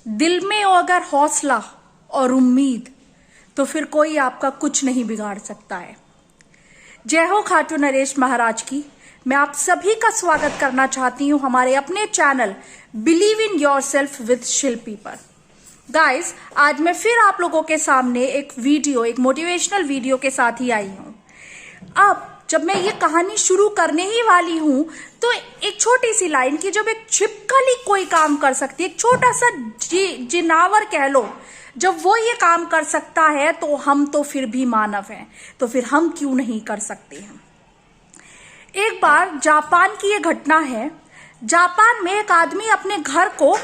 दिल में हो अगर हौसला और उम्मीद तो फिर कोई आपका कुछ नहीं बिगाड़ सकता है। जय हो खाटू नरेश महाराज की। मैं आप सभी का स्वागत करना चाहती हूं हमारे अपने channel believe in yourself with Shilpi पर। गाइस, आज मैं फिर आप लोगों के सामने एक मोटिवेशनल वीडियो के साथ ही आई हूं। अब जब मैं ये कहानी शुरू करने ही वाली हूं तो एक छोटी सी लाइन की, जब एक छिपकली कोई काम कर सकती है, एक छोटा सा जिनावर कह लो, जब वो ये काम कर सकता है तो हम तो फिर भी मानव हैं, तो फिर हम क्यों नहीं कर सकते हैं। एक बार जापान की ये घटना है। जापान में एक आदमी अपने घर को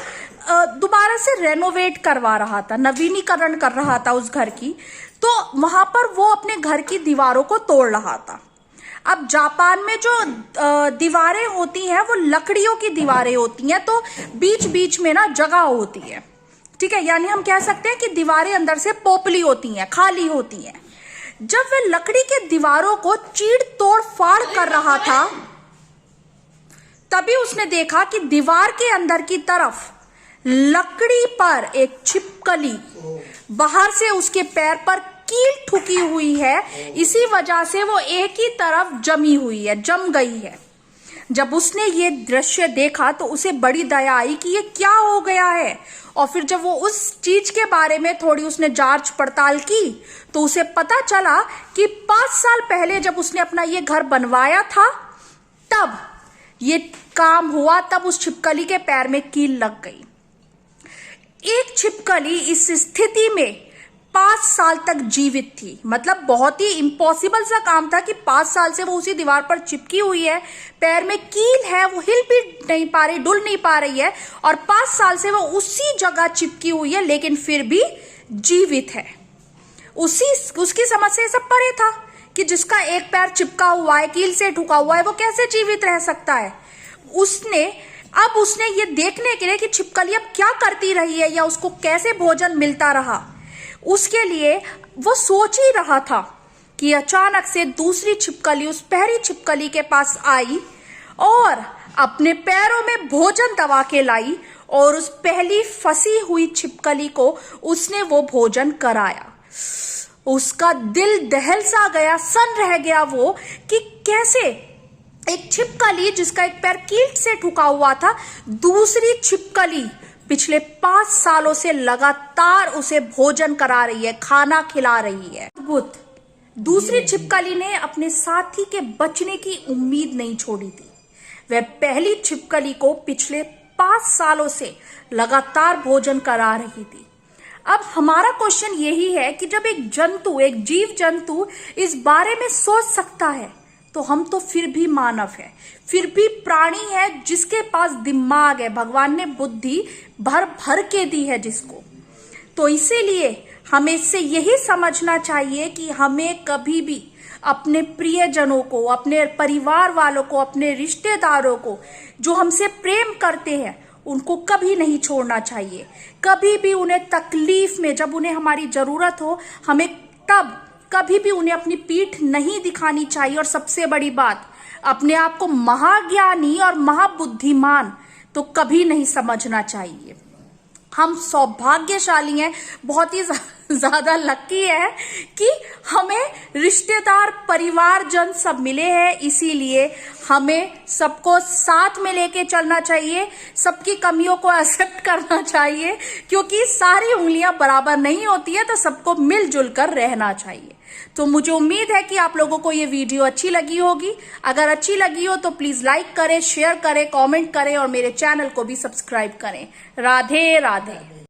दोबारा से रेनोवेट करवा रहा था, नवीनीकरण कर रहा था उस घर की। तो वहां पर वो अपने घर की दीवारों को तोड़ रहा था। अब जापान में जो दीवारें होती हैं वो लकड़ियों की दीवारें होती हैं, तो बीच बीच में ना जगह होती है, ठीक है। यानी हम कह सकते हैं कि दीवारें अंदर से पोपली होती हैं, खाली होती हैं। जब वह लकड़ी के दीवारों को चीड़ तोड़ फाड़ कर रहा था, तभी उसने देखा कि दीवार के अंदर की तरफ लकड़ी पर एक छिपकली, बाहर से उसके पैर पर कील ठुकी हुई है, इसी वजह से वो एक ही तरफ जमी हुई है, जम गई है। जब उसने ये दृश्य देखा तो उसे बड़ी दया आई कि ये क्या हो गया है। और फिर जब वो उस चीज के बारे में थोड़ी उसने जांच पड़ताल की तो उसे पता चला कि 5 साल पहले जब उसने अपना ये घर बनवाया था तब ये काम हुआ, तब उस छिपकली के पैर में कील लग गई। एक छिपकली इस स्थिति में 5 साल तक जीवित थी। मतलब बहुत ही इम्पॉसिबल सा काम था कि 5 साल से वो उसी दीवार पर चिपकी हुई है, पैर में कील है, वो हिल भी नहीं पा रही, डुल नहीं पा रही है, और 5 साल से वो उसी जगह चिपकी हुई है, लेकिन फिर भी जीवित है। उसकी समझ से सब परे था कि जिसका एक पैर चिपका हुआ है, कील से ठुका हुआ है, वो कैसे जीवित रह सकता है। उसने ये देखने के लिए कि छिपकली अब क्या करती रही है या उसको कैसे भोजन मिलता रहा, उसके लिए वो सोच ही रहा था कि अचानक से दूसरी छिपकली उस पहली छिपकली के पास आई और अपने पैरों में भोजन दबा के लाई, और उस पहली फंसी हुई छिपकली को उसने वो भोजन कराया। उसका दिल दहल सा गया, सन रह गया वो कि कैसे एक छिपकली जिसका एक पैर कील से ठुका हुआ था, दूसरी छिपकली पिछले 5 सालों से लगातार उसे भोजन करा रही है, खाना खिला रही है। अद्भुत। दूसरी छिपकली ने अपने साथी के बचने की उम्मीद नहीं छोड़ी थी। वह पहली छिपकली को पिछले 5 सालों से लगातार भोजन करा रही थी। अब हमारा क्वेश्चन यही है कि जब एक जीव जंतु इस बारे में सोच सकता है तो हम तो फिर भी मानव है, फिर भी प्राणी है जिसके पास दिमाग है, भगवान ने बुद्धि भर भर के दी है जिसको। तो इसीलिए हमें इससे यही समझना चाहिए कि हमें कभी भी अपने प्रियजनों को, अपने परिवार वालों को, अपने रिश्तेदारों को जो हमसे प्रेम करते हैं उनको कभी नहीं छोड़ना चाहिए। कभी भी उन्हें तकलीफ में, जब उन्हें हमारी जरूरत हो, हमें तब कभी भी उन्हें अपनी पीठ नहीं दिखानी चाहिए। और सबसे बड़ी बात, अपने आप को महाज्ञानी और महाबुद्धिमान तो कभी नहीं समझना चाहिए। हम सौभाग्यशाली हैं, बहुत ही ज्यादा लकी है कि हमें रिश्तेदार, परिवारजन सब मिले हैं। इसीलिए हमें सबको साथ में लेके चलना चाहिए, सबकी कमियों को एक्सेप्ट करना चाहिए, क्योंकि सारी उंगलियां बराबर नहीं होती है, तो सबको मिलजुल कर रहना चाहिए। तो मुझे उम्मीद है कि आप लोगों को ये वीडियो अच्छी लगी होगी। अगर अच्छी लगी हो तो प्लीज लाइक करें, शेयर करें, कमेंट करें और मेरे चैनल को भी सब्सक्राइब करें। राधे राधे।